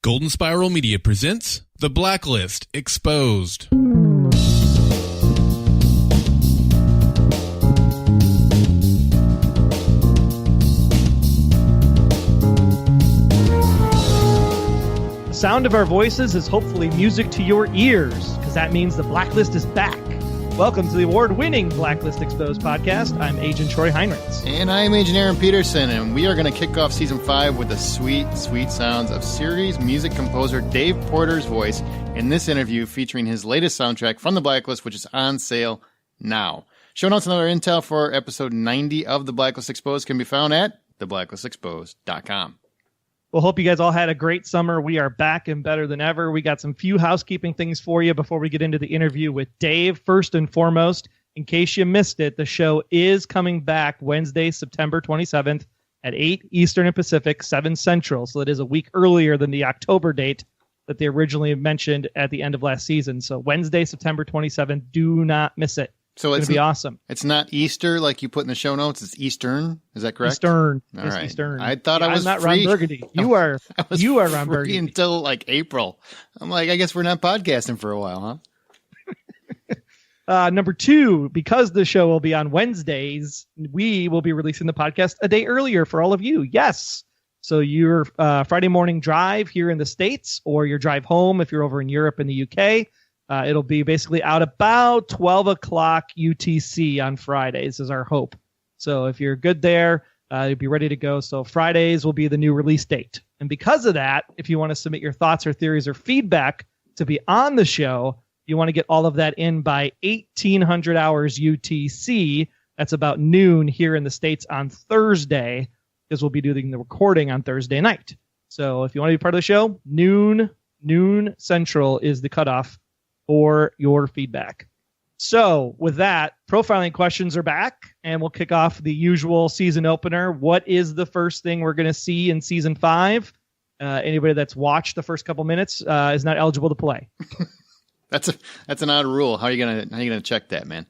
Golden Spiral Media presents The Blacklist Exposed. The sound of our voices is hopefully music to your ears, because that means The Blacklist is back. Welcome to the award-winning Blacklist Exposed podcast. I'm Agent Troy Heinrichs. And I'm Agent Aaron Peterson, and we are going to kick off Season 5 with the sweet, sweet sounds of series music composer Dave Porter's voice in this interview featuring his latest soundtrack from The Blacklist, which is on sale now. Show notes and other intel for episode 90 of The Blacklist Exposed can be found at theblacklistexposed.com. Well, hope you guys all had a great summer. We are back and better than ever. We got some few housekeeping things for you before we get into the interview with Dave. First and foremost, in case you missed it, the show is coming back Wednesday, September 27th at 8 Eastern and Pacific, 7 Central. So it is a week earlier than the October date that they originally mentioned at the end of last season. So Wednesday, September 27th, do not miss it. So it's going to be awesome. It's not Easter like you put in the show notes. It's Eastern. Is that correct? Eastern. All right. Eastern. I thought I was I'm not free. Ron Burgundy. You are Ron free Burgundy. until like April. I'm like, I guess we're not podcasting for a while, huh? Number 2, because the show will be on Wednesdays, we will be releasing the podcast a day earlier for all of you. Yes. So your Friday morning drive here in the States, or your drive home if you're over in Europe and the UK, it'll be basically out about 12 o'clock UTC on Fridays is our hope. So if you're good there, you'll be ready to go. So Fridays will be the new release date. And because of that, if you want to submit your thoughts or theories or feedback to be on the show, you want to get all of that in by 1800 hours UTC. That's about noon here in the States on Thursday, because we'll be doing the recording on Thursday night. So if you want to be part of the show, noon Central is the cutoff for your feedback. So with that, profiling questions are back, and we'll kick off the usual season opener. What is the first thing we're going to see in season 5? Anybody that's watched the first couple minutes is not eligible to play. That's an odd rule. How are you gonna check that, man?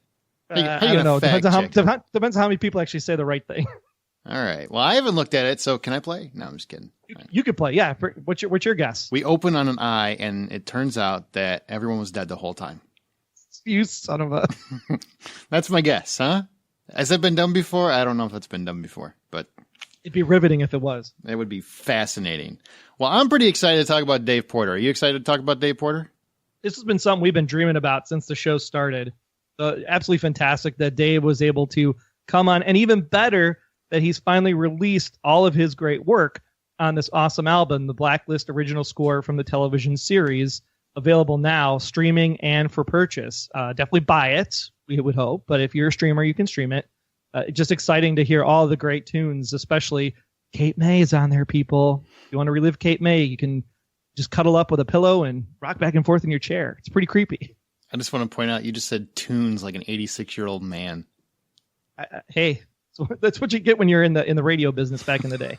I don't know. Depends on how many people actually say the right thing. All right. Well, I haven't looked at it, so can I play? No, I'm just kidding. You could play. Yeah. What's your guess? We open on an eye, and it turns out that everyone was dead the whole time. You son of a... That's my guess, huh? Has that been done before? I don't know if it's been done before, but... It'd be riveting if it was. It would be fascinating. Well, I'm pretty excited to talk about Dave Porter. Are you excited to talk about Dave Porter? This has been something we've been dreaming about since the show started. So absolutely fantastic that Dave was able to come on, and even better that he's finally released all of his great work on this awesome album, the Blacklist original score from the television series, available now, streaming and for purchase. Definitely buy it, we would hope, but if you're a streamer, you can stream it. Just exciting to hear all the great tunes, especially Kate May is on there, people. If you want to relive Kate May, you can just cuddle up with a pillow and rock back and forth in your chair. It's pretty creepy. I just want to point out, you just said tunes like an 86-year-old man. Hey, that's what you get when you're in the radio business back in the day.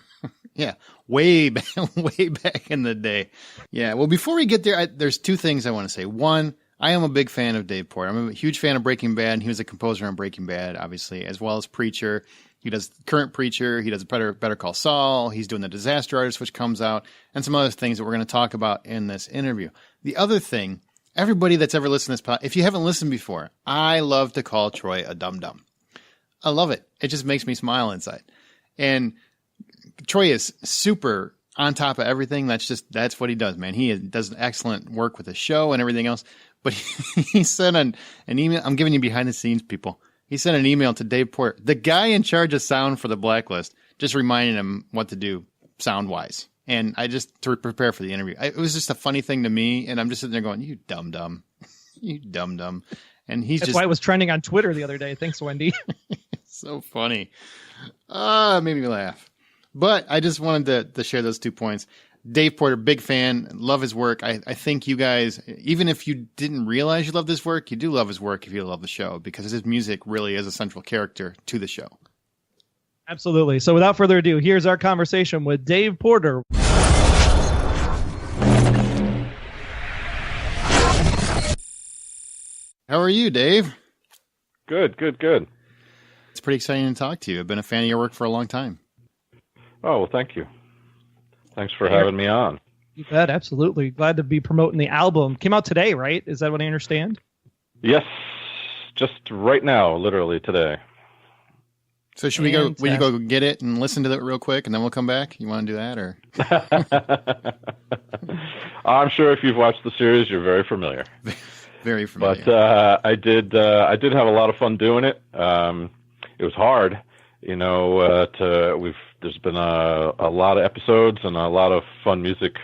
Yeah, way back in the day. Yeah, well, before we get there, there's 2 things I want to say. One, I am a big fan of Dave Porter. I'm a huge fan of Breaking Bad, and he was a composer on Breaking Bad, obviously, as well as Preacher. He does Current Preacher. He does Better Call Saul. He's doing The Disaster Artist, which comes out, and some other things that we're going to talk about in this interview. The other thing, everybody that's ever listened to this podcast, if you haven't listened before, I love to call Troy a dum-dum. I love it. It just makes me smile inside. And Troy is super on top of everything. That's what he does, man. He does excellent work with the show and everything else. But he sent an email. I'm giving you behind the scenes, people. He sent an email to Dave Porter, the guy in charge of sound for the Blacklist, just reminding him what to do sound wise. And to prepare for the interview, it was just a funny thing to me. And I'm just sitting there going, you dum-dum, you dum-dum. And that's why it was trending on Twitter the other day. Thanks, Wendy. So funny. It made me laugh. But I just wanted to share those 2 points. Dave Porter, big fan, love his work. I think you guys, even if you didn't realize you loved his work, you do love his work if you love the show, because his music really is a central character to the show. Absolutely. So without further ado, here's our conversation with Dave Porter. How are you, Dave? Good. It's pretty exciting to talk to you. I've been a fan of your work for a long time. Oh, well, thank you. Thanks for having me on. You bet, absolutely. Glad to be promoting the album. Came out today, right? Is that what I understand? Yes, just right now, literally today. So should we go? Will you go get it and listen to it real quick, and then we'll come back? You want to do that, or? I'm sure if you've watched the series, you're very familiar. Very familiar. But I did have a lot of fun doing it. It was hard, there's been a lot of episodes and a lot of fun music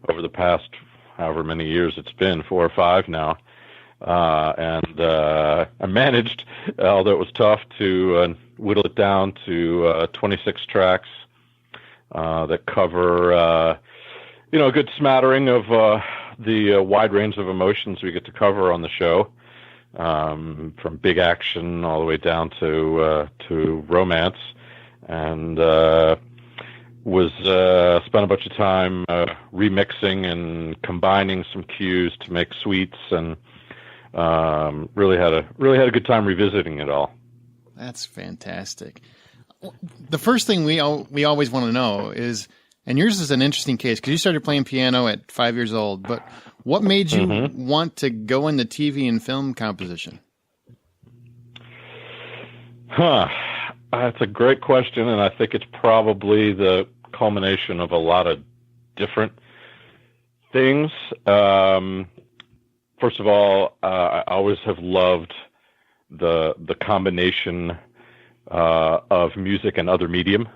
over the past however many years it's been, 4 or 5 now. And I managed, although it was tough, to whittle it down to 26 tracks that cover, a good smattering of the wide range of emotions we get to cover on the show, from big action all the way down to romance, and spent a bunch of time remixing and combining some cues to make suites, and really had a good time revisiting it all. That's fantastic. The first thing we always want to know is, and yours is an interesting case because you started playing piano at 5 years old, but what made you want to go into TV and film composition? That's a great question, and I think it's probably the culmination of a lot of different things. First of all, I always have loved the combination of music and other medium,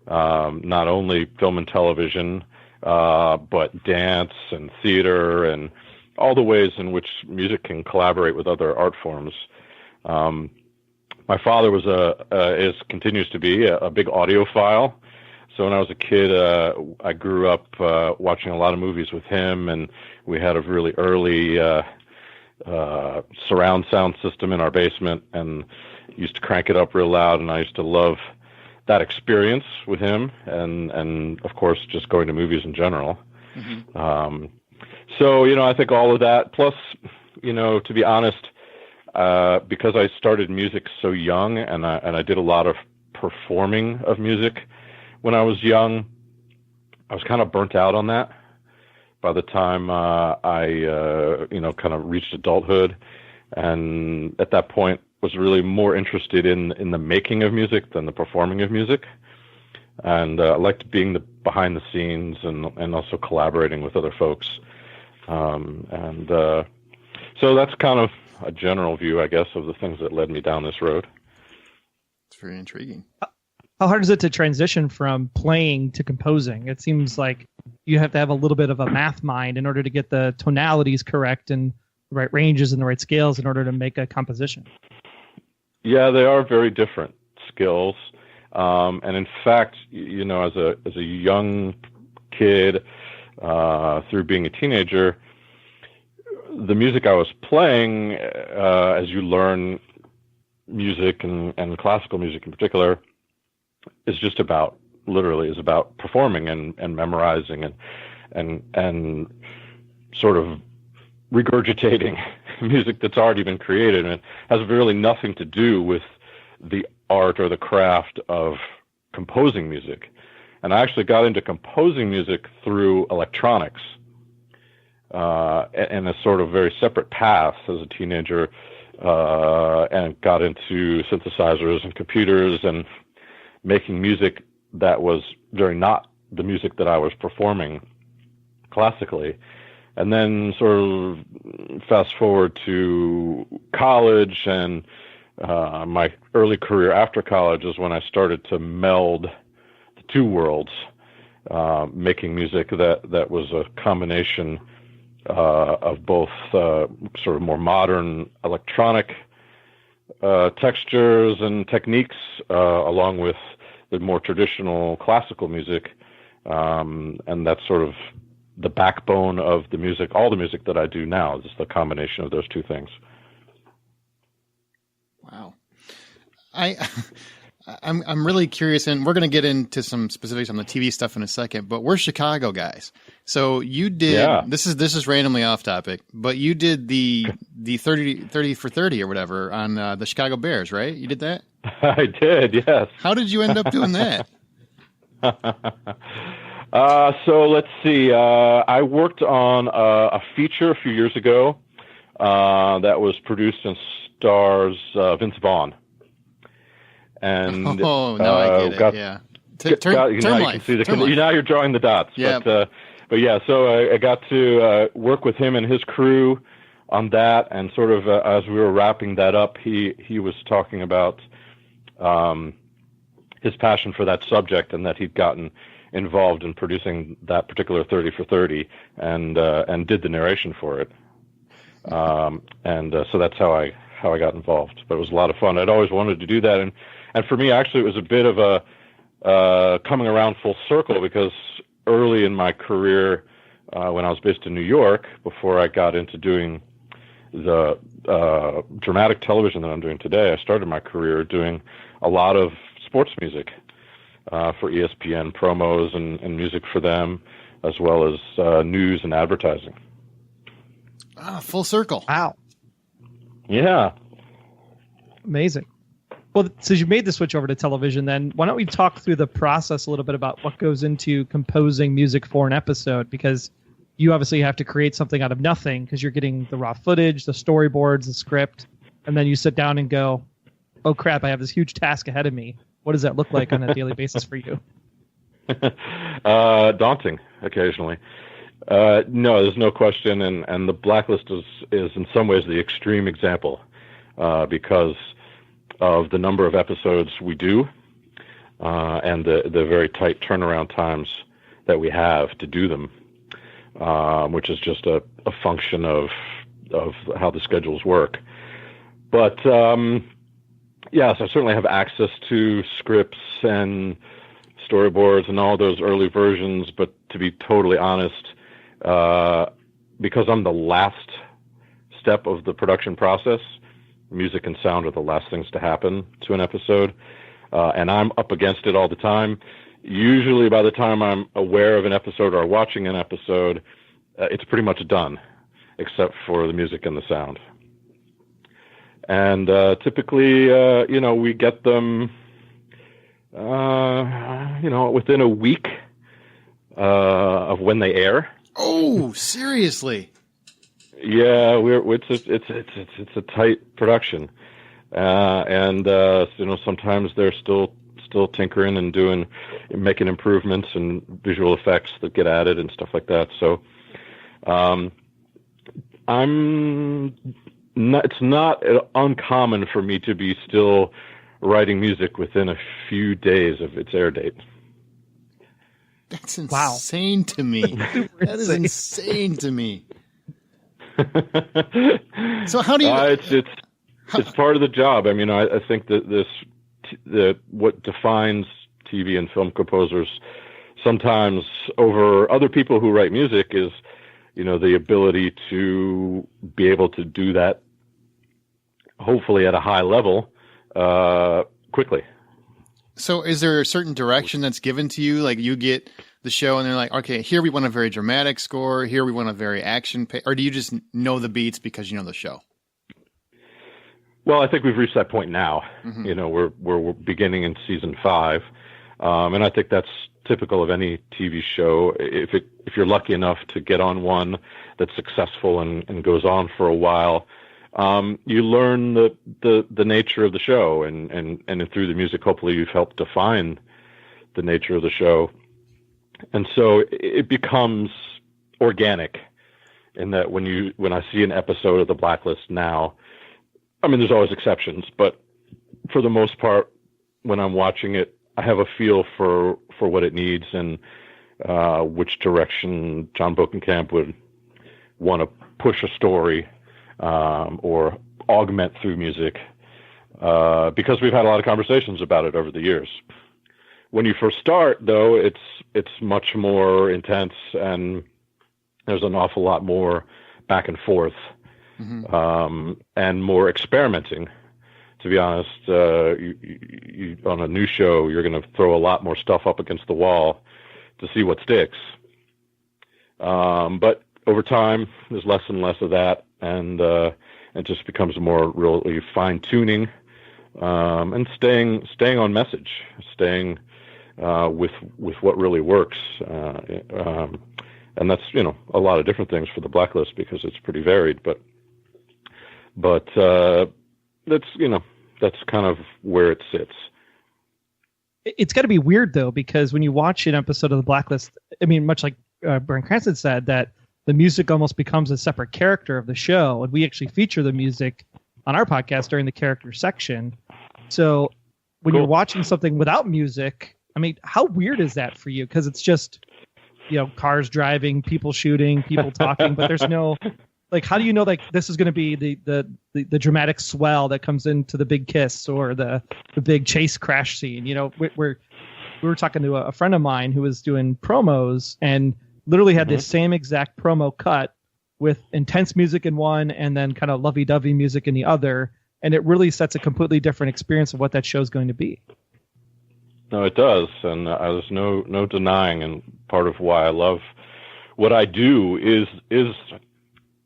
not only film and television, but dance and theater and all the ways in which music can collaborate with other art forms. My father continues to be a big audiophile. So when I was a kid, I grew up watching a lot of movies with him, and we had a really early surround sound system in our basement, and used to crank it up real loud, and I used to love that experience with him, and of course just going to movies in general. Mm-hmm. So I think all of that, plus to be honest, because I started music so young, and I did a lot of performing of music when I was young, I was kind of burnt out on that by the time I kind of reached adulthood, and at that point was really more interested in the making of music than the performing of music. And I liked being behind the scenes and also collaborating with other folks. So that's kind of a general view, I guess, of the things that led me down this road. It's very intriguing. How hard is it to transition from playing to composing? It seems like you have to have a little bit of a math mind in order to get the tonalities correct and the right ranges and the right scales in order to make a composition. Yeah, they are very different skills. And in fact, as a young kid, through being a teenager, the music I was playing, as you learn music and classical music in particular, is just about performing and memorizing and sort of regurgitating music that's already been created, and it has really nothing to do with the art or the craft of composing music. And I actually got into composing music through electronics, and a sort of very separate path as a teenager, and got into synthesizers and computers and making music that was very not the music that I was performing classically. And then sort of fast forward to college, and my early career after college is when I started to meld the two worlds, making music that was a combination of both sort of more modern electronic textures and techniques, along with the more traditional classical music, and that's sort of the backbone of the music. All the music that I do now is the combination of those two things. Wow, I'm really curious, and we're going to get into some specifics on the TV stuff in a second. But we're Chicago guys, so you did. This is randomly off topic, but you did the 30 for 30 or whatever on the Chicago Bears, right? You did that? I did, yes. How did you end up doing that? So let's see. I worked on a feature a few years ago that was produced and stars Vince Vaughn. And now I get it. Yeah. Term life. You can see now you're drawing the dots. Yeah. But yeah, so I got to work with him and his crew on that, and sort of as we were wrapping that up, he was talking about his passion for that subject and that he'd gotten involved in producing that particular 30 for 30 and did the narration for it. So that's how I got involved. But it was a lot of fun. I'd always wanted to do that, and for me, actually, it was a bit of a coming around full circle, because early in my career, when I was based in New York, before I got into doing the dramatic television that I'm doing today, I started my career doing a lot of sports music for ESPN, promos and music for them, as well as news and advertising. Full circle. Wow. Yeah. Amazing. Well, since you made the switch over to television, then why don't we talk through the process a little bit about what goes into composing music for an episode? Because you obviously have to create something out of nothing, because you're getting the raw footage, the storyboards, the script, and then you sit down and go, oh crap, I have this huge task ahead of me. What does that look like on a daily basis for you? Daunting occasionally. No, there's no question, and the Blacklist is in some ways the extreme example, because of the number of episodes we do, and the very tight turnaround times that we have to do them, which is just a function of how the schedules work. But yes, I certainly have access to scripts and storyboards and all those early versions, but to be totally honest, because I'm the last step of the production process, music and sound are the last things to happen to an episode, and I'm up against it all the time. Usually by the time I'm aware of an episode or watching an episode, it's pretty much done, except for the music and the sound. And typically, we get them, within a week of when they air. Oh, seriously? Yeah, it's a tight production, and sometimes they're still tinkering and making improvements and visual effects that get added and stuff like that. So, it's not uncommon for me to be still writing music within a few days of its air date. That's insane to me. That is insane to me. So how do you? It's part of the job. I mean, I think that what defines TV and film composers sometimes over other people who write music is, the ability to be able to do that, hopefully at a high level, quickly. So is there a certain direction that's given to you? Like you get the show and they're like, okay, here we want a very dramatic score. Here we want a very action or do you just know the beats because you know the show? Well, I think we've reached that point now. Mm-hmm. We're beginning in season 5. And I think that's typical of any TV show. If you're lucky enough to get on one that's successful and goes on for a while, you learn the nature of the show, and through the music, hopefully you've helped define the nature of the show. And so it becomes organic in that when I see an episode of The Blacklist now, I mean, there's always exceptions, but for the most part, when I'm watching it, I have a feel for what it needs and which direction John Bokenkamp would want to push a story or augment through music, because we've had a lot of conversations about it over the years. When you first start, though, it's much more intense, and there's an awful lot more back and forth, mm-hmm. And more experimenting. To be honest, you on a new show, you're going to throw a lot more stuff up against the wall to see what sticks. But over time, there's less and less of that, and it just becomes more really fine tuning and staying on message, staying with what really works. And that's, a lot of different things for the Blacklist because it's pretty varied, but that's kind of where it sits. It's got to be weird though, because when you watch an episode of the Blacklist, I mean, much like Bryan Cranston said, that the music almost becomes a separate character of the show, and we actually feature the music on our podcast during the character section. So when you're watching something without music, I mean, how weird is that for you? Because it's just, cars driving, people shooting, people talking, but there's no, like, how do you know, like, this is going to be the dramatic swell that comes into the big kiss or the big chase crash scene? We were talking to a friend of mine who was doing promos and literally had this same exact promo cut with intense music in one and then kind of lovey-dovey music in the other. And it really sets a completely different experience of what that show's going to be. No, it does. And there's no denying. And part of why I love what I do is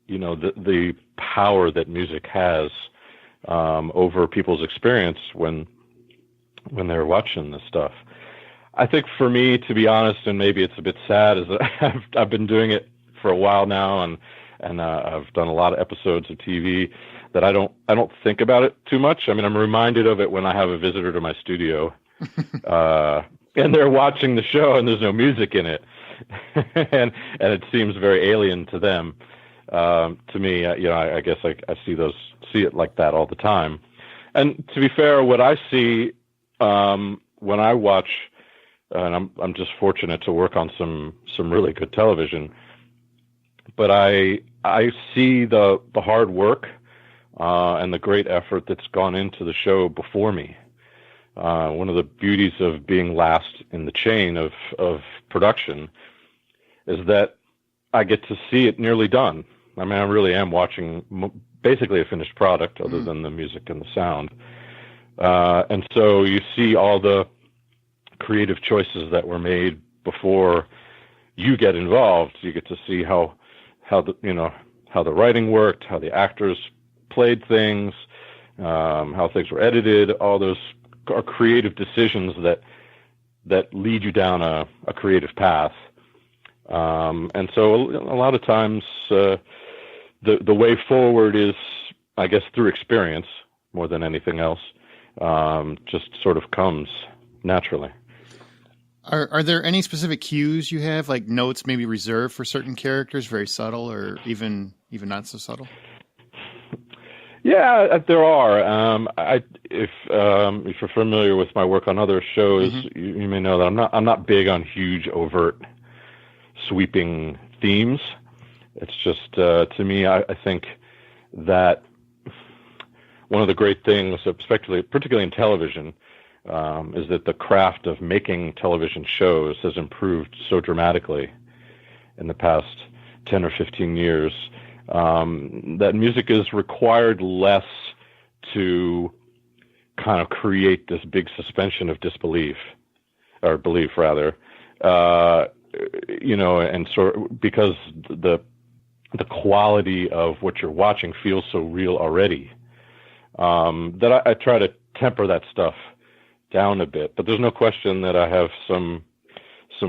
the power that music has over people's experience when they're watching this stuff. I think for me, to be honest, and maybe it's a bit sad, is that I've been doing it for a while now, and I've done a lot of episodes of TV that I don't think about it too much. I mean, I'm reminded of it when I have a visitor to my studio, and they're watching the show and there's no music in it, and it seems very alien to them. To me, I guess I see it like that all the time. And to be fair, what I see when I watch, and I'm just fortunate to work on some really good television, but I see the hard work and the great effort that's gone into the show before me. One of the beauties of being last in the chain of production is that I get to see it nearly done. I mean, I really am watching basically a finished product other than the music and the sound. And so you see all the creative choices that were made before you get involved. You get to see how the writing worked, how the actors played things, how things were edited. All those are creative decisions that lead you down a creative path. And so a lot of times the way forward is, I guess, through experience more than anything else. Just sort of comes naturally. Are there any specific cues you have, like notes maybe reserved for certain characters, very subtle or even not so subtle? Yeah, there are. If you're familiar with my work on other shows, you may know that I'm not big on huge, overt, sweeping themes. It's just to me, I think that one of the great things, particularly in television, is that the craft of making television shows has improved so dramatically in the past 10 or 15 years that music is required less to kind of create this big suspension of disbelief, or belief rather, and because the quality of what you're watching feels so real already, that I try to temper that stuff down a bit. But there's no question that I have some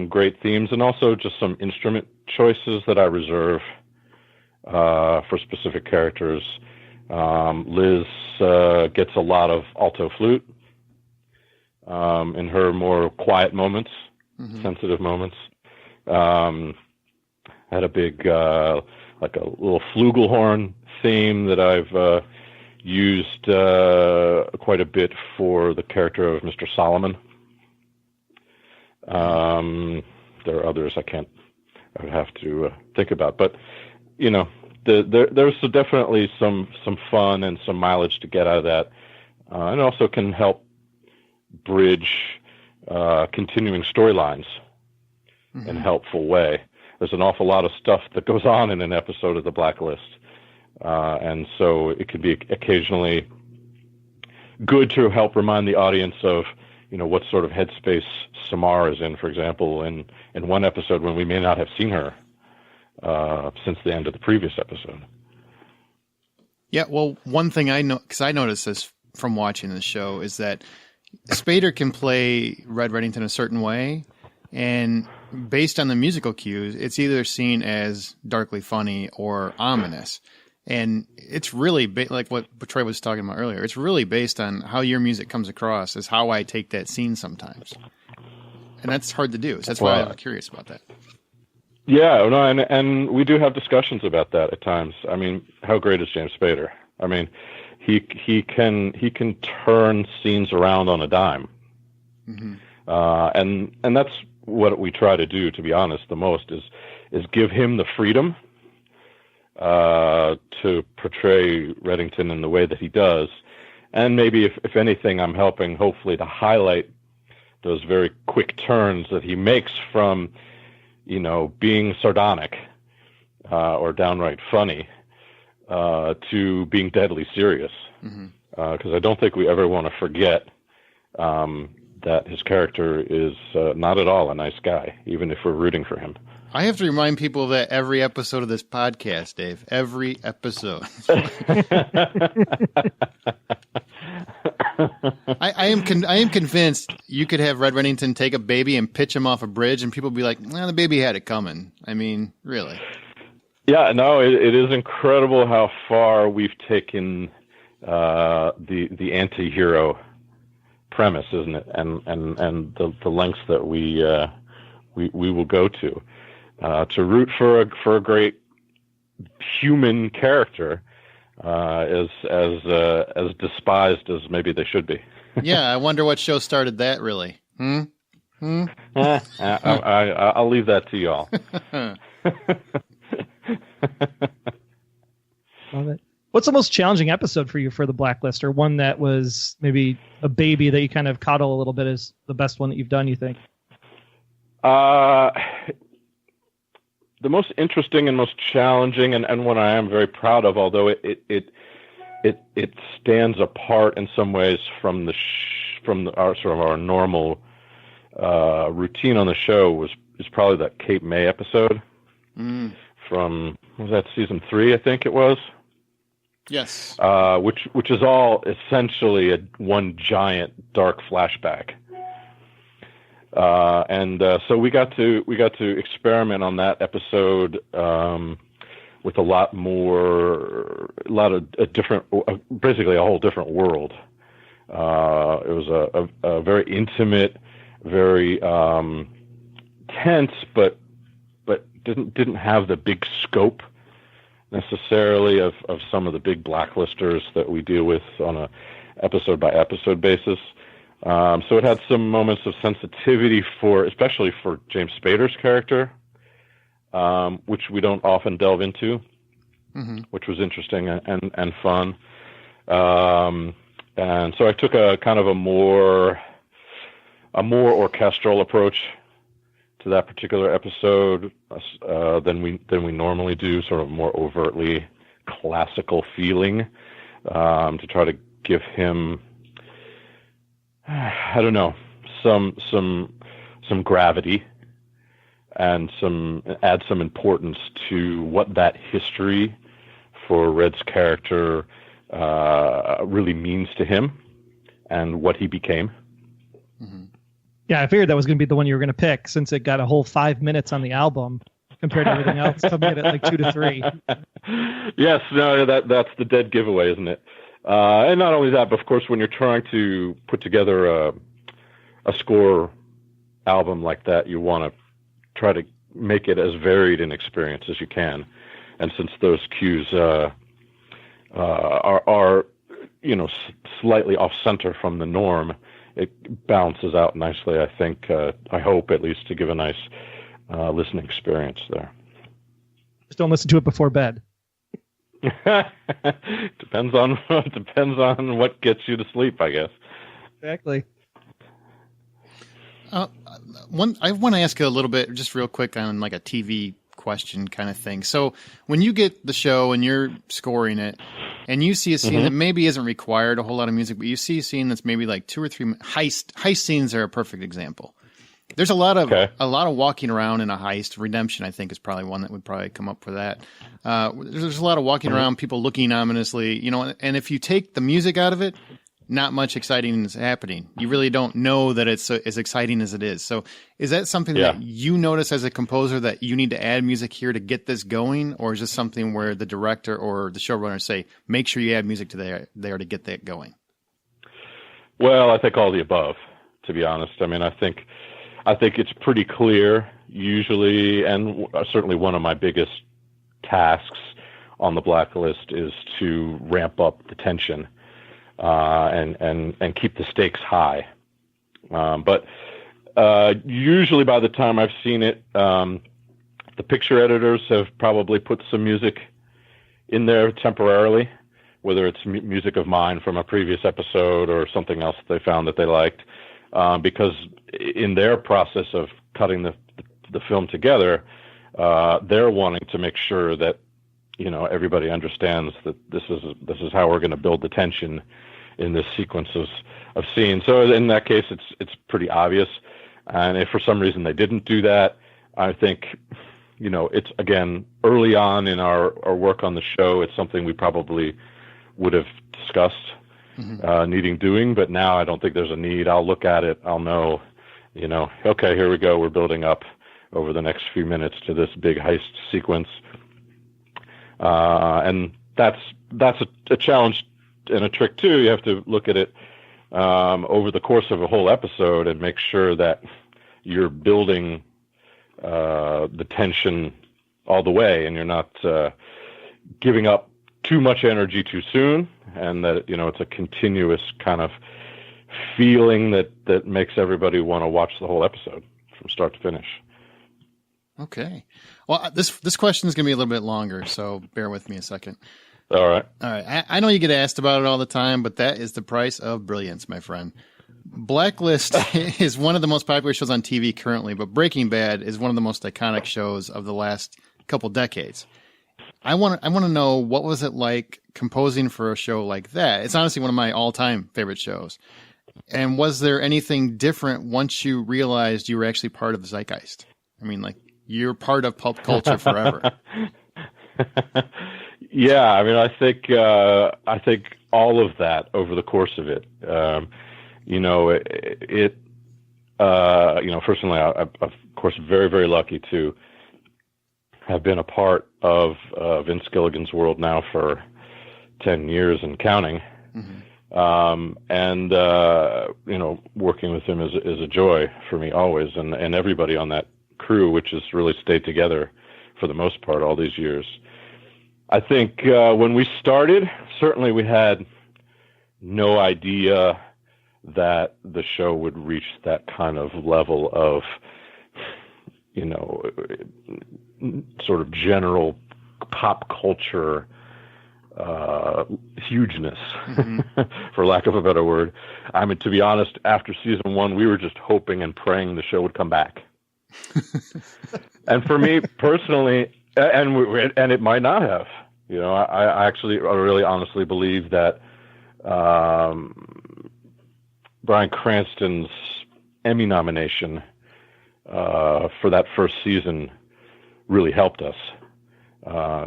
great themes and also just some instrument choices that I reserve for specific characters. Liz gets a lot of alto flute in her more quiet moments, sensitive moments. Had a big like a little flugelhorn theme that I've used quite a bit for the character of Mr. Solomon. There are others I would have to think about, but there's definitely some fun and some mileage to get out of that, and also can help bridge continuing storylines in a helpful way. There's an awful lot of stuff that goes on in an episode of The Blacklist. And so it could be occasionally good to help remind the audience of, what sort of headspace Samar is in, for example, in one episode when we may not have seen her since the end of the previous episode. Yeah, well, one thing I know, because I noticed this from watching the show, is that, Spader can play Red Reddington a certain way, and based on the musical cues, it's either seen as darkly funny or ominous. And it's really like what Troy was talking about earlier. It's really based on how your music comes across is how I take that scene sometimes. And that's hard to do. So that's why I'm curious about that. Yeah, no, and we do have discussions about that at times. I mean, how great is James Spader? I mean, he can turn scenes around on a dime. Mm-hmm. And that's what we try to do, to be honest, the most is give him the freedom to portray Reddington in the way that he does. And maybe if anything, I'm helping hopefully to highlight those very quick turns that he makes from, being sardonic or downright funny to being deadly serious. Because I don't think we ever want to forget that his character is not at all a nice guy, even if we're rooting for him. I have to remind people of that every episode of this podcast, Dave. Every episode. I am convinced you could have Red Reddington take a baby and pitch him off a bridge, and people would be like, the baby had it coming. I mean, really. Yeah, no, it is incredible how far we've taken the anti-hero premise, isn't it? And the lengths that we will go to root for a great human character as despised as maybe they should be. Yeah, I wonder what show started that. Really? I'll leave that to y'all. Love it. What's the most challenging episode for you for the Blacklist, or one that was maybe a baby that you kind of coddle a little bit is the best one that you've done, you think? The most interesting and most challenging, and one I am very proud of, although it stands apart in some ways from our normal routine on the show, is probably that Cape May episode from, was that season 3? I think it was. Yes. Which is all essentially one giant dark flashback. So we got to experiment on that episode with a lot of different, basically a whole different world. It was a very intimate, very tense, but didn't have the big scope necessarily of some of the big blacklisters that we deal with on a episode by episode basis. So it had some moments of sensitivity especially for James Spader's character, which we don't often delve into, which was interesting and fun. And so I took a kind of a more orchestral approach to that particular episode than we normally do, sort of more overtly classical feeling, to try to give him, I don't know, some gravity and add some importance to what that history for Red's character really means to him and what he became. Yeah, I figured that was going to be the one you were going to pick, since it got a whole 5 minutes on the album compared to everything else coming in at like 2 to 3. Yes, no, that's the dead giveaway, isn't it? And not only that, but of course, when you're trying to put together a score album like that, you want to try to make it as varied an experience as you can. And since those cues are slightly off center from the norm, it balances out nicely, I think. I hope, at least, to give a nice listening experience there. Just don't listen to it before bed. Depends on what gets you to sleep, I guess. Exactly. I want to ask you a little bit, just real quick, on like a TV question kind of thing. So when you get the show and you're scoring it, and you see a scene that maybe isn't required a whole lot of music, but you see a scene that's maybe like 2 or 3 heist scenes are a perfect example. There's a lot of walking around in a heist. Redemption, I think, is probably one that would probably come up for that. There's a lot of walking around, people looking ominously, and if you take the music out of it, not much exciting is happening. You really don't know that it's as exciting as it is. So is that something that you notice as a composer that you need to add music here to get this going? Or is this something where the director or the showrunner say, make sure you add music to there to get that going? Well, I think all the above, to be honest. I mean, I think it's pretty clear usually, and certainly one of my biggest tasks on the Blacklist is to ramp up the tension and keep the stakes high. But usually by the time I've seen it, the picture editors have probably put some music in there temporarily, whether it's music of mine from a previous episode or something else they found that they liked, because in their process of cutting the film together, they're wanting to make sure that everybody understands that this is how we're going to build the tension in this sequence of scenes. So in that case, it's pretty obvious. And if for some reason they didn't do that, I think, it's again, early on in our work on the show, it's something we probably would have discussed needing doing, but now I don't think there's a need. I'll look at it. I'll know, okay, here we go. We're building up over the next few minutes to this big heist sequence. And that's a challenge and a trick too. You have to look at it over the course of a whole episode and make sure that you're building the tension all the way, and you're not giving up too much energy too soon, and that it's a continuous kind of feeling that makes everybody want to watch the whole episode from start to finish. Okay. Well, this question is going to be a little bit longer, so bear with me a second. All right. I know you get asked about it all the time, but that is the price of brilliance, my friend. Blacklist is one of the most popular shows on TV currently, but Breaking Bad is one of the most iconic shows of the last couple decades. I want to know, what was it like composing for a show like that? It's honestly one of my all-time favorite shows. And was there anything different once you realized you were actually part of the zeitgeist? I mean, like, you're part of pulp culture forever. Yeah, I mean, I think all of that over the course of it. Personally, I'm of course very, very lucky to have been a part of Vince Gilligan's world now for 10 years and counting. Working with him is a joy for me always, and everybody on that crew, which has really stayed together for the most part all these years. I think when we started, certainly we had no idea that the show would reach that kind of level of, sort of general pop culture hugeness, for lack of a better word. I mean, to be honest, after season 1, we were just hoping and praying the show would come back. And for me personally, and it might not have. I actually really honestly believe that Bryan Cranston's Emmy nomination for that first season really helped us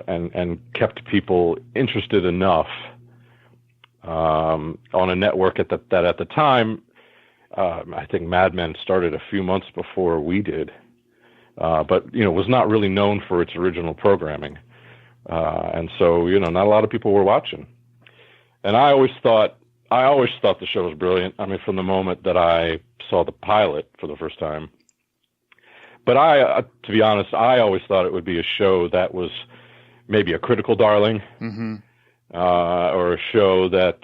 and kept people interested enough on a network that at the time, I think Mad Men started a few months before we did. But was not really known for its original programming, and so not a lot of people were watching. And I always thought the show was brilliant. I mean, from the moment that I saw the pilot for the first time. But to be honest, I always thought it would be a show that was maybe a critical darling, or a show that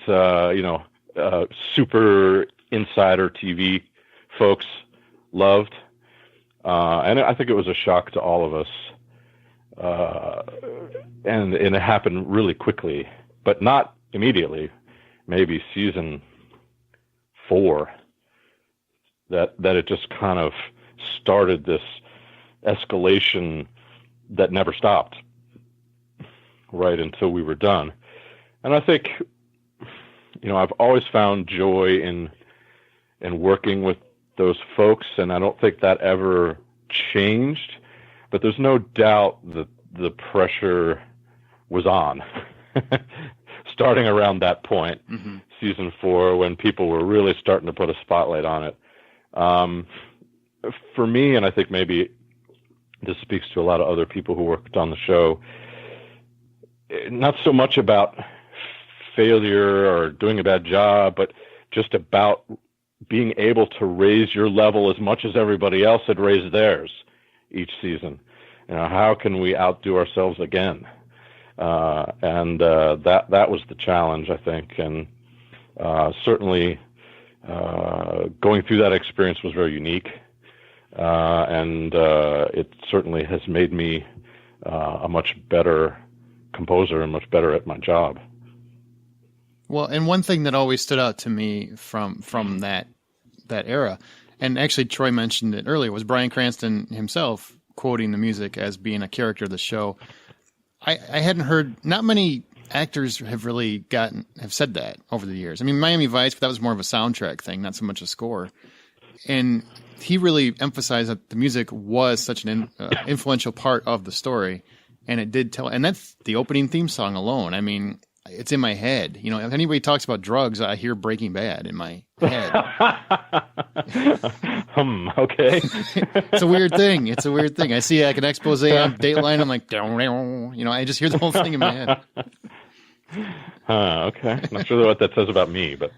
super insider TV folks loved. And I think it was a shock to all of us. And it happened really quickly, but not immediately. Maybe season 4 that it just kind of started this escalation that never stopped right until we were done. And I think, I've always found joy in working with those folks, and I don't think that ever changed, but there's no doubt that the pressure was on starting around that point, season 4, when people were really starting to put a spotlight on it. For me, and I think maybe this speaks to a lot of other people who worked on the show, not so much about failure or doing a bad job, but just about being able to raise your level as much as everybody else had raised theirs each season. How can we outdo ourselves again? And that was the challenge, I think. And certainly going through that experience was very unique. And it certainly has made me a much better composer and much better at my job. Well, and one thing that always stood out to me from that era, and actually Troy mentioned it earlier, was Bryan Cranston himself quoting the music as being a character of the show. I hadn't heard, not many actors have said that over the years. I mean, Miami Vice, but that was more of a soundtrack thing, not so much a score. And he really emphasized that the music was such an influential part of the story, and it did tell. And that's the opening theme song alone. I mean, it's in my head. If anybody talks about drugs, I hear Breaking Bad in my head. Okay. It's a weird thing. I see like an expose on Dateline. I'm like, I just hear the whole thing in my head. Okay. Not sure what that says about me, but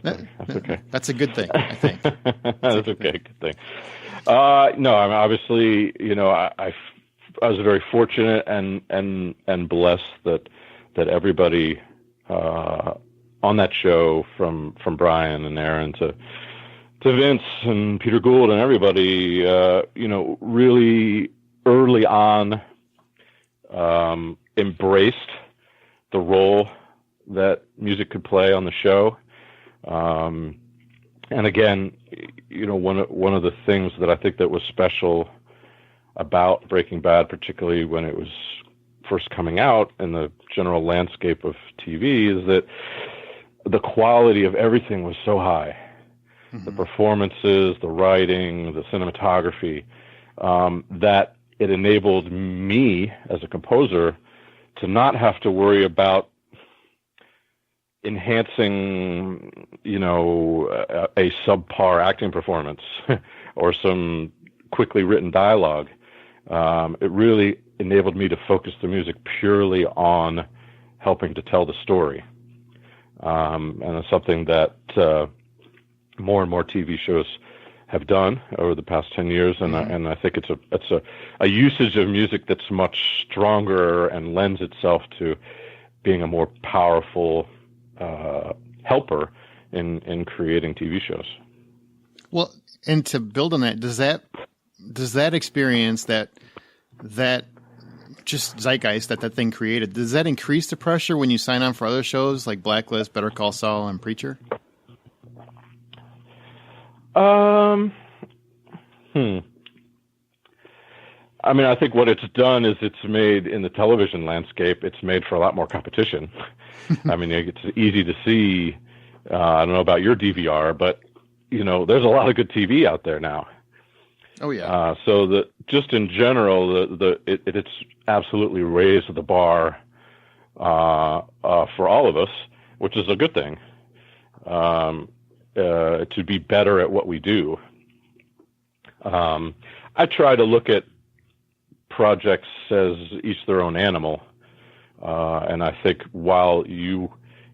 that's okay. That's a good thing, I think. That's okay. Good thing. No, I mean, obviously, I was very fortunate and blessed that everybody on that show, from Brian and Aaron to Vince and Peter Gould and everybody, really early on embraced the role that music could play on the show. And again, one of the things that I think that was special about Breaking Bad, particularly when it was first coming out in the general landscape of TV, is that the quality of everything was so high. The performances, the writing, the cinematography, that it enabled me as a composer to not have to worry about enhancing, a subpar acting performance or some quickly written dialogue. It really enabled me to focus the music purely on helping to tell the story. And it's something that more and more TV shows have done over the past 10 years. And I think it's a usage of music that's much stronger and lends itself to being a more powerful helper in creating TV shows. Well, and to build on that, does that experience, that just zeitgeist that thing created, does that increase the pressure when you sign on for other shows like Blacklist, Better Call Saul, and Preacher? I mean, I think what it's done is it's made, in the television landscape, it's made for a lot more competition. I mean, it's easy to see, I don't know about your DVR, but, there's a lot of good TV out there now. Oh, yeah. So just in general, it's absolutely raised the bar for all of us, which is a good thing, to be better at what we do. I try to look at projects as each their own animal, and I think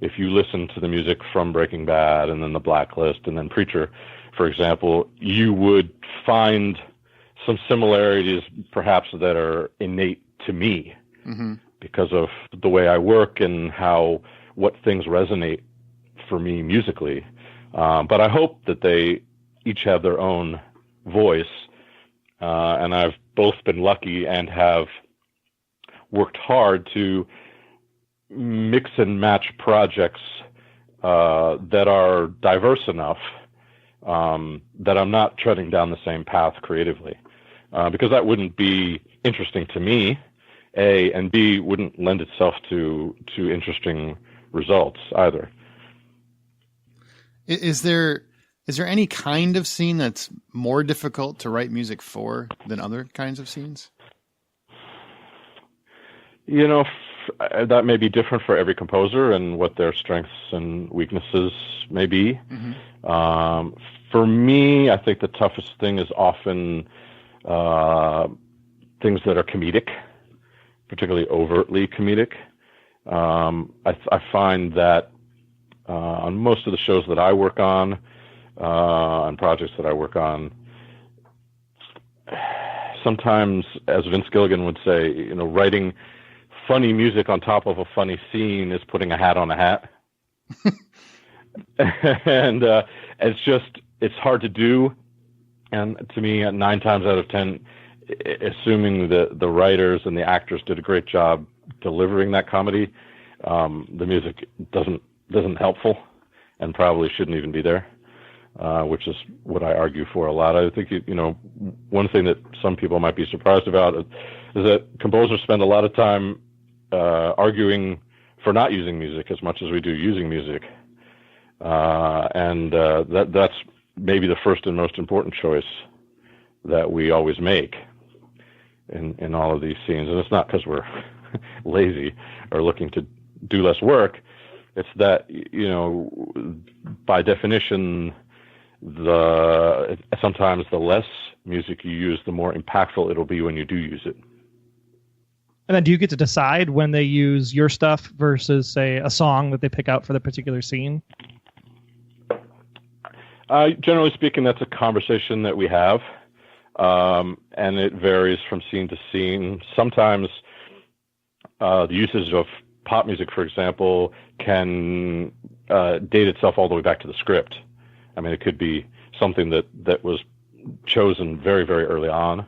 if you listen to the music from Breaking Bad and then the Blacklist and then Preacher, for example, you would find some similarities perhaps that are innate to me because of the way I work and what things resonate for me musically. But I hope that they each have their own voice, and I've both been lucky and have worked hard to mix and match projects that are diverse enough that I'm not treading down the same path creatively, because that wouldn't be interesting to me, A, and B, wouldn't lend itself to interesting results either. Is there any kind of scene that's more difficult to write music for than other kinds of scenes? that may be different for every composer and what their strengths and weaknesses may be. For me, I think the toughest thing is often things that are comedic, particularly overtly comedic. I find that on most of the shows that I work on projects that I work on, sometimes, as Vince Gilligan would say, writing funny music on top of a funny scene is putting a hat on a hat. And it's hard to do. And to me, 9 times out of 10, assuming the writers and the actors did a great job delivering that comedy, the music doesn't helpful and probably shouldn't even be there. Which is what I argue for a lot. I think, one thing that some people might be surprised about is that composers spend a lot of time arguing for not using music as much as we do using music. And that's maybe the first and most important choice that we always make in all of these scenes. And it's not because we're lazy or looking to do less work. It's that, by definition, sometimes the less music you use, the more impactful it'll be when you do use it. And then do you get to decide when they use your stuff versus, say, a song that they pick out for the particular scene? Generally speaking, that's a conversation that we have, and it varies from scene to scene. Sometimes the usage of pop music, for example, can date itself all the way back to the script. I mean, it could be something that was chosen very, very early on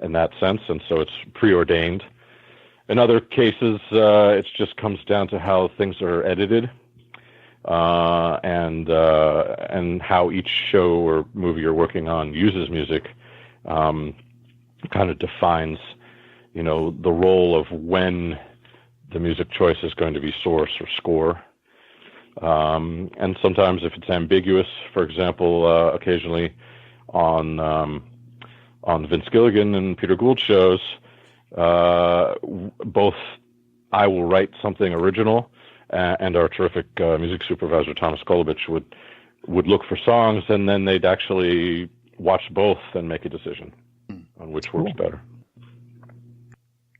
in that sense, and so it's preordained. In other cases, it just comes down to how things are edited, and how each show or movie you're working on uses music. Kind of defines, the role of when the music choice is going to be source or score. And sometimes if it's ambiguous, for example, occasionally on Vince Gilligan and Peter Gould shows, both I will write something original, and our terrific music supervisor Thomas Golovich would look for songs, and then they'd actually watch both and make a decision on which works better.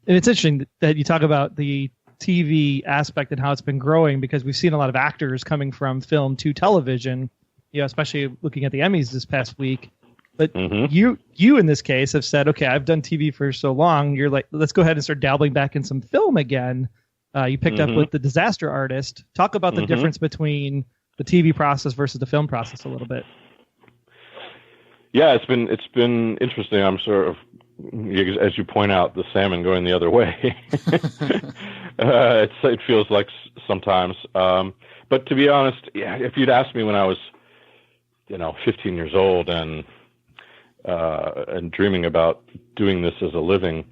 And it's interesting that you talk about the TV aspect and how it's been growing, because we've seen a lot of actors coming from film to television, especially looking at the Emmys this past week. But you in this case have said, okay, I've done TV for so long. You're like, let's go ahead and start dabbling back in some film again. You picked up with The Disaster Artist. Talk about the difference between the TV process versus the film process a little bit. Yeah, it's been interesting. I'm sort of, as you point out, the salmon going the other way. It feels like sometimes. But to be honest, if you'd asked me when I was, 15 years old and dreaming about doing this as a living,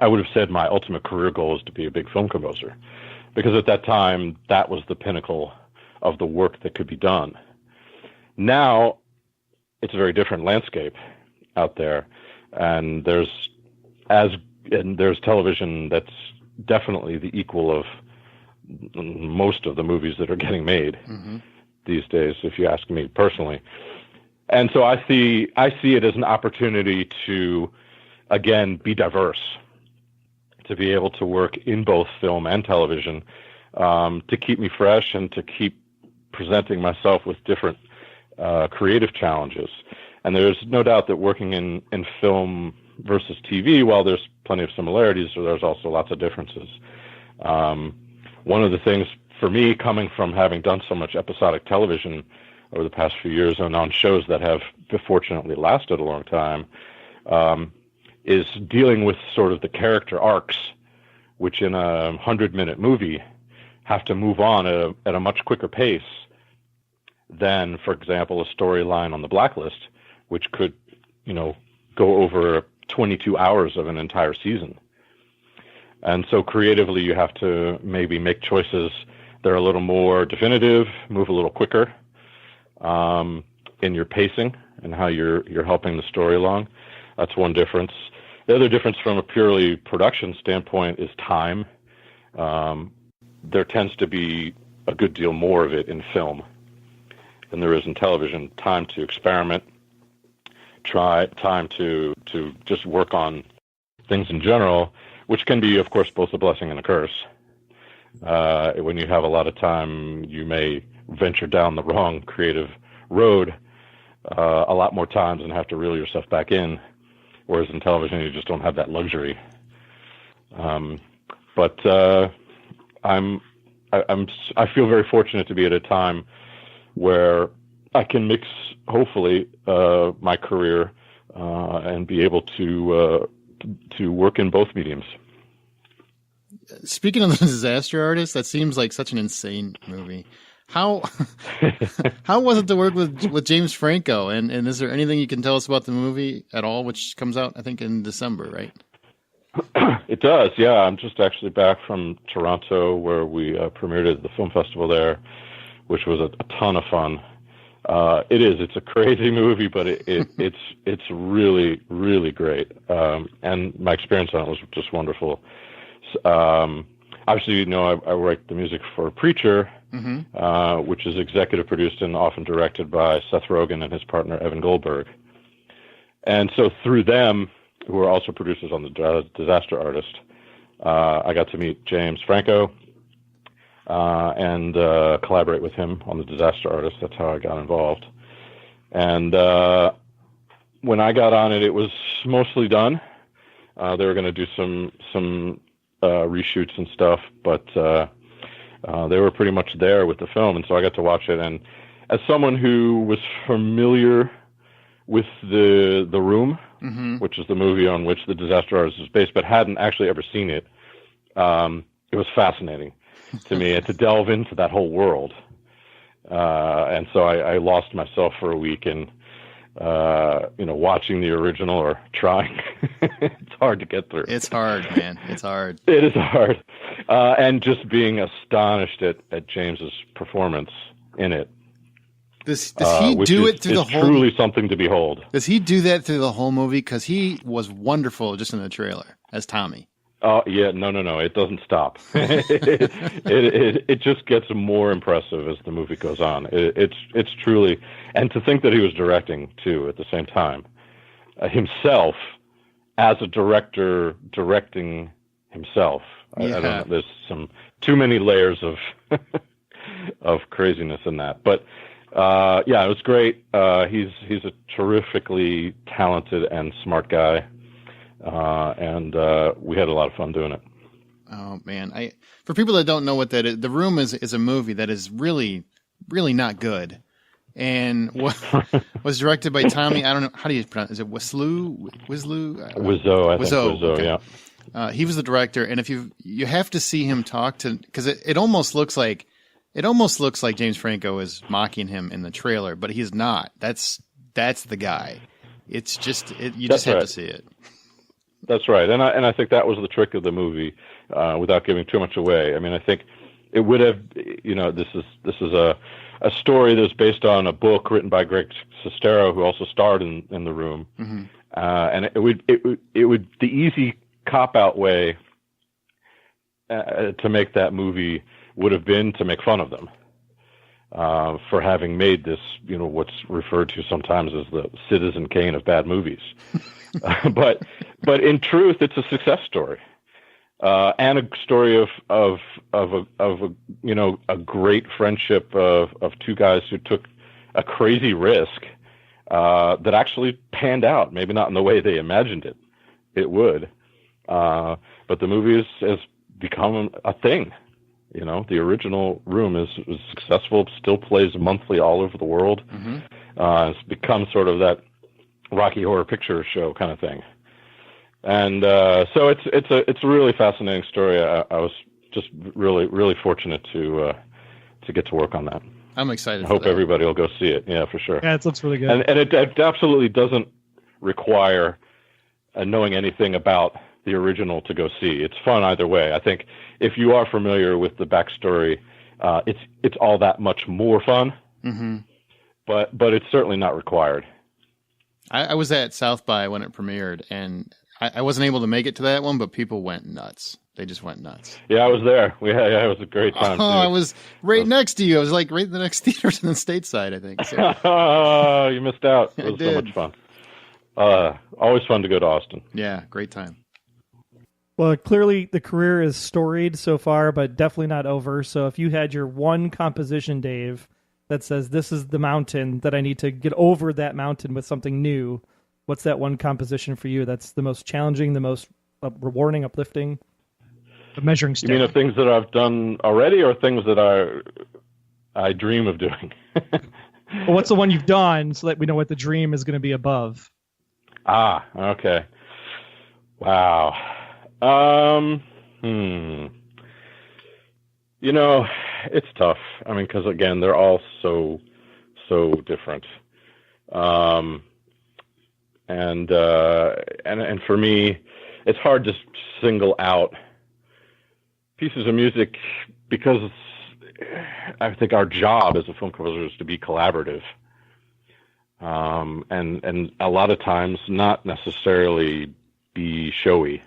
I would have said my ultimate career goal is to be a big film composer, because at that time that was the pinnacle of the work that could be done. Now it's a very different landscape out there, and there's television that's definitely the equal of most of the movies that are getting made these days, if you ask me personally. And so I see it as an opportunity to, again, be diverse, to be able to work in both film and television, to keep me fresh and to keep presenting myself with different creative challenges. And there's no doubt that working in film versus TV, while there's plenty of similarities, there's also lots of differences. One of the things for me, coming from having done so much episodic television over the past few years and on shows that have fortunately lasted a long time, is dealing with sort of the character arcs, which in a 100-minute movie have to move on at a much quicker pace than, for example, a storyline on the Blacklist, which could, go over 22 hours of an entire season. And so creatively, you have to maybe make choices that are a little more definitive, move a little quicker in your pacing and how you're helping the story along. That's one difference. The other difference from a purely production standpoint is time. there tends to be a good deal more of it in film than there is in television. Time to experiment, time to just work on things in general, which can be, of course, both a blessing and a curse. When you have a lot of time, you may venture down the wrong creative road a lot more times and have to reel yourself back in, whereas in television, you just don't have that luxury. But I feel very fortunate to be at a time where I can mix, hopefully, my career and be able to work in both mediums. Speaking of the Disaster Artist, that seems like such an insane movie. How was it to work with James Franco? And is there anything you can tell us about the movie at all, which comes out, I think, in December, right? It does, yeah. I'm just actually back from Toronto, where we premiered at the film festival there, which was a ton of fun. It's a crazy movie, but it's really, really great. And my experience on it was just wonderful. Obviously, I write the music for Preacher, which is executive produced and often directed by Seth Rogen and his partner Evan Goldberg. And so through them, who are also producers on the Disaster Artist, I got to meet James Franco and collaborate with him on the Disaster Artist. That's how I got involved. And when I got on it, it was mostly done. They were going to do some reshoots and stuff, but they were pretty much there with the film, and so I got to watch it. And as someone who was familiar with the Room, which is the movie on which the Disaster Artist is based, but hadn't actually ever seen it, it was fascinating to me and to delve into that whole world. And so I lost myself for a week in watching the original or trying. It's hard to get through. It's hard, man. It's hard. It is hard. And just being astonished at James's performance in it. Does he do it through the whole? Truly something to behold. Does he do that through the whole movie? Because he was wonderful just in the trailer as Tommy. Oh yeah, no, it doesn't stop. it just gets more impressive as the movie goes on. It's truly, and to think that he was directing too at the same time, himself as a director directing himself. I don't know. There's some too many layers of craziness in that, but it was great. He's a terrifically talented and smart guy. And we had a lot of fun doing it. Oh man. For people that don't know what that is, The Room is a movie that is really, really not good. And was directed by Tommy, I don't know, how do you pronounce it? Is it Wiseau? Wiseau, okay. Yeah. He was the director, and if you have to see him talk to, because it almost looks like James Franco is mocking him in the trailer, but he's not. That's the guy. It's just you just have to see it. That's right, and I think that was the trick of the movie, without giving too much away. I mean, I think it would have, this is a story that's based on a book written by Greg Sestero, who also starred in The Room, and it would the easy cop out way to make that movie would have been to make fun of them for having made this, what's referred to sometimes as the Citizen Kane of bad movies. But in truth, it's a success story, and a story of a great friendship of two guys who took a crazy risk that actually panned out. Maybe not in the way they imagined it would, but the movie has become a thing. The original Room is successful, still plays monthly all over the world. It's become sort of that Rocky Horror Picture Show kind of thing. And so it's a really fascinating story. I was just really, really fortunate to get to work on that. I'm excited. I hope everybody will go see it. Yeah, for sure. Yeah, it looks really good. And it absolutely doesn't require knowing anything about the original to go see. It's fun either way. I think if you are familiar with the backstory, it's all that much more fun. But it's certainly not required. I was at South by when it premiered, and I wasn't able to make it to that one, but people went nuts. They just went nuts. Yeah, I was there. Yeah, it was a great time. Oh, too. I was right next to you. I was like right in the next theaters in the stateside, I think. So. Oh, you missed out. It I was did. so much fun. Always fun to go to Austin. Yeah, great time. Well, clearly the career is storied so far, but definitely not over. So if you had your one composition, Dave, that says this is the mountain that I need to get over that mountain with something new, what's that one composition for you that's the most challenging, the most rewarding, uplifting? The measuring stick. You mean of things that I've done already, or things that I dream of doing? Well, what's the one you've done so that we know what the dream is going to be above? Ah, okay. Wow. You know, it's tough. I mean, because again, they're all so different. And for me, it's hard to single out pieces of music because I think our job as a film composer is to be collaborative. And a lot of times not necessarily be showy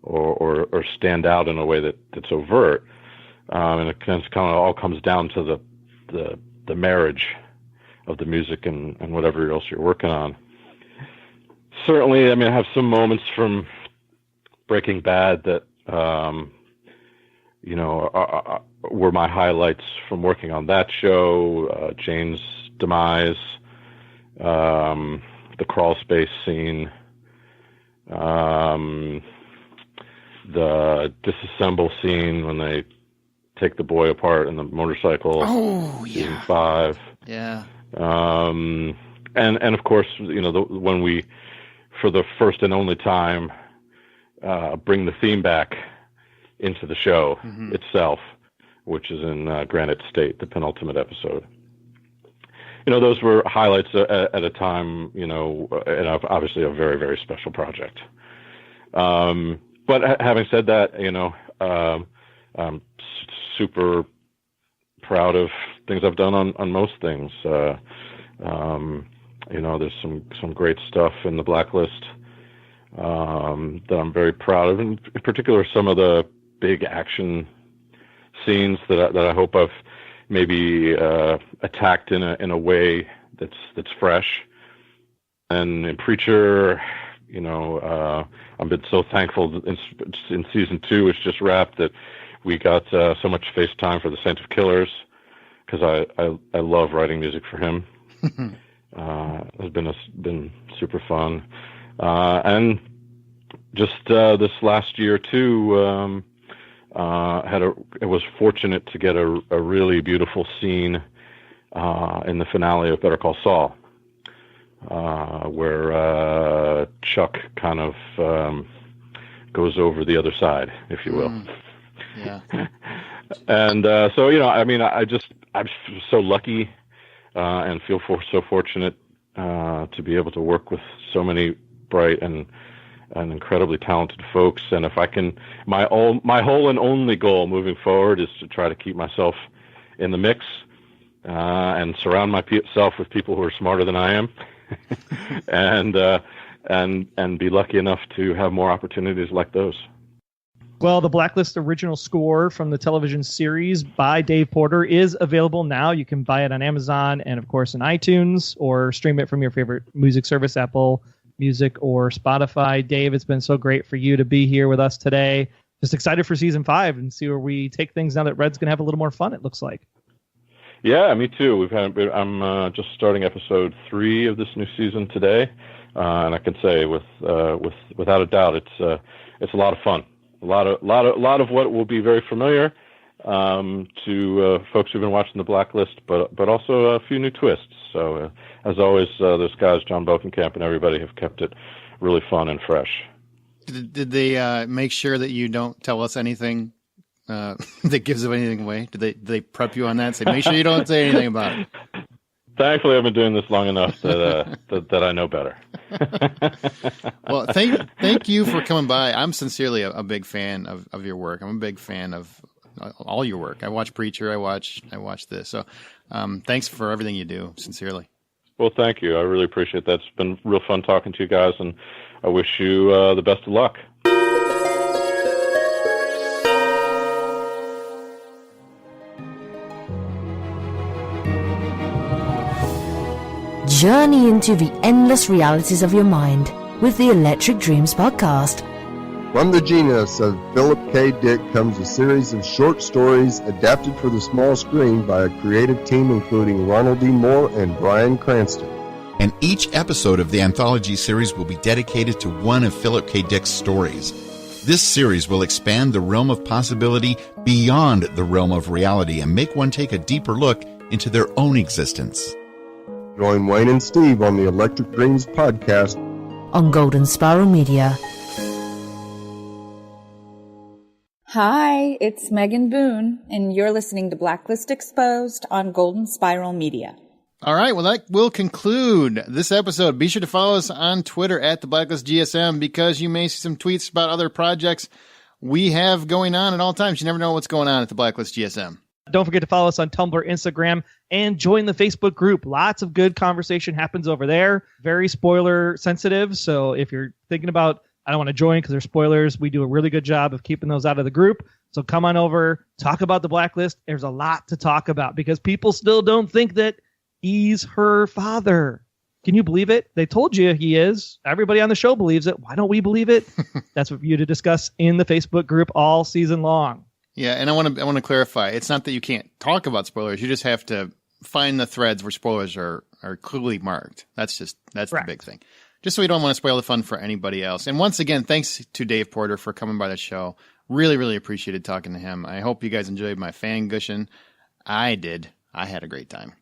or stand out in a way that's overt. And it kind of all comes down to the marriage of the music and whatever else you're working on. Certainly, I mean, I have some moments from Breaking Bad that, were my highlights from working on that show, Jane's demise, the crawl space scene, the disassemble scene when they take the boy apart in the motorcycle. Oh, yeah. Season 5. Yeah. And of course, when we, for the first and only time, bring the theme back into the show itself, which is in Granite State, the penultimate episode. Those were highlights at a time, and obviously a very, very special project. But having said that, I'm super proud of things I've done on most things. There's some great stuff in the Blacklist that I'm very proud of, and in particular some of the big action scenes that I hope I've maybe attacked in a way that's fresh. And in Preacher, I've been so thankful that in season 2, which just wrapped, that we got so much face time for the Saint of Killers, because I love writing music for him. It's been super fun, and just this last year too, I was fortunate to get a really beautiful scene in the finale of Better Call Saul, where Chuck kind of goes over the other side, if you will. Yeah. And so I'm so lucky and feel so fortunate to be able to work with so many bright and incredibly talented folks. And if I can, my whole and only goal moving forward is to try to keep myself in the mix and surround myself with people who are smarter than I am, and be lucky enough to have more opportunities like those. Well, the Blacklist original score from the television series by Dave Porter is available now. You can buy it on Amazon and, of course, in iTunes, or stream it from your favorite music service, Apple Music or Spotify. Dave, it's been so great for you to be here with us today. Just excited for season 5 and see where we take things now that Red's going to have a little more fun, it looks like. Yeah, me too. I'm just starting episode 3 of this new season today, and I can say without a doubt, it's a lot of fun. A lot of what will be very familiar to folks who've been watching the Blacklist, but also a few new twists. So as always, those guys, John Bokenkamp and everybody, have kept it really fun and fresh. Did they make sure that you don't tell us anything that gives anything away? Did they prep you on that? Say, make sure you don't say anything about it. Thankfully, I've been doing this long enough that I know better. Well, thank you for coming by. I'm sincerely a big fan of your work. I'm a big fan of all your work. I watch Preacher. I watch this. So thanks for everything you do, sincerely. Well, thank you. I really appreciate that. It's been real fun talking to you guys, and I wish you the best of luck. Journey into the endless realities of your mind with the Electric Dreams podcast. From the genius of Philip K. Dick comes a series of short stories adapted for the small screen by a creative team including Ronald D. Moore and Bryan Cranston. And each episode of the anthology series will be dedicated to one of Philip K. Dick's stories. This series will expand the realm of possibility beyond the realm of reality and make one take a deeper look into their own existence. Join Wayne and Steve on the Electric Dreams podcast on Golden Spiral Media. Hi, it's Megan Boone, and you're listening to Blacklist Exposed on Golden Spiral Media. All right, well, that will conclude this episode. Be sure to follow us on Twitter at the Blacklist GSM because you may see some tweets about other projects we have going on at all times. You never know what's going on at the Blacklist GSM. Don't forget to follow us on Tumblr, Instagram, and join the Facebook group. Lots of good conversation happens over there. Very spoiler sensitive, so if you're thinking about, I don't want to join because there's spoilers, we do a really good job of keeping those out of the group. So come on over, talk about the Blacklist. There's a lot to talk about because people still don't think that he's her father. Can you believe it? They told you he is. Everybody on the show believes it. Why don't we believe it? That's for you to discuss in the Facebook group all season long. Yeah, and I want to clarify. It's not that you can't talk about spoilers. You just have to find the threads where spoilers are clearly marked. That's the big thing. Just so we don't want to spoil the fun for anybody else. And once again, thanks to Dave Porter for coming by the show. Really, really appreciated talking to him. I hope you guys enjoyed my fan gushing. I did. I had a great time.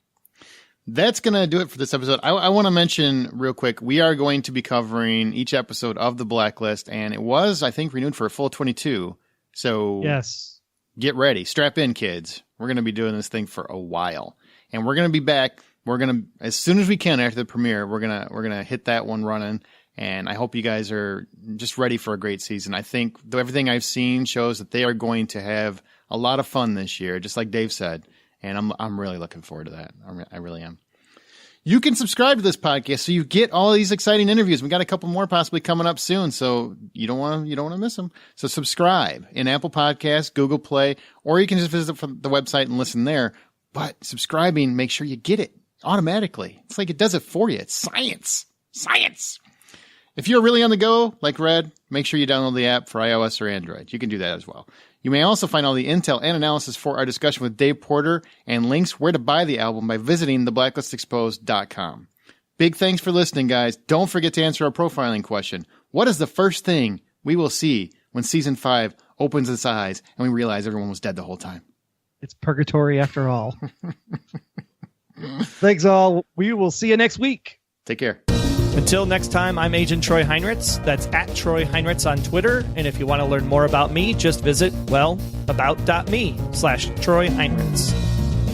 That's going to do it for this episode. I want to mention real quick, we are going to be covering each episode of The Blacklist, and it was, I think, renewed for a full 22. So yes, get ready. Strap in, kids. We're going to be doing this thing for a while. And we're going to be back. We're going to, as soon as we can after the premiere, we're going to hit that one running. And I hope you guys are just ready for a great season. I think everything I've seen shows that they are going to have a lot of fun this year, just like Dave said. And I'm really looking forward to that. I really am. You can subscribe to this podcast so you get all these exciting interviews. We got a couple more possibly coming up soon, so you don't want to miss them. So subscribe in Apple Podcasts, Google Play, or you can just visit the website and listen there. But subscribing, make sure you get it automatically. It's like it does it for you. It's science. Science. If you're really on the go, like Red, make sure you download the app for iOS or Android. You can do that as well. You may also find all the intel and analysis for our discussion with Dave Porter and links where to buy the album by visiting theblacklistexposed.com. Big thanks for listening, guys. Don't forget to answer our profiling question. What is the first thing we will see when Season 5 opens its eyes and we realize everyone was dead the whole time? It's purgatory after all. Thanks all. We will see you next week. Take care. Until next time, I'm Agent Troy Heinritz. That's at Troy Heinritz on Twitter. And if you want to learn more about me, just visit, about.me/Troy Heinritz.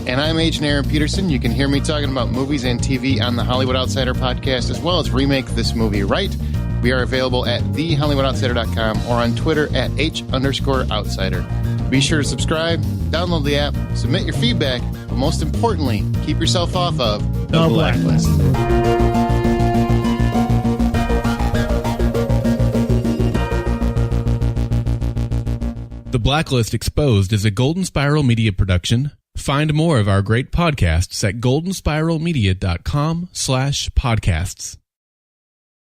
And I'm Agent Aaron Peterson. You can hear me talking about movies and TV on the Hollywood Outsider podcast, as well as Remake This Movie Right. We are available at thehollywoodoutsider.com or on Twitter at H_outsider. Be sure to subscribe, download the app, submit your feedback, but most importantly, keep yourself off of the Blacklist. The Blacklist Exposed is a Golden Spiral Media production. Find more of our great podcasts at goldenspiralmedia.com/podcasts.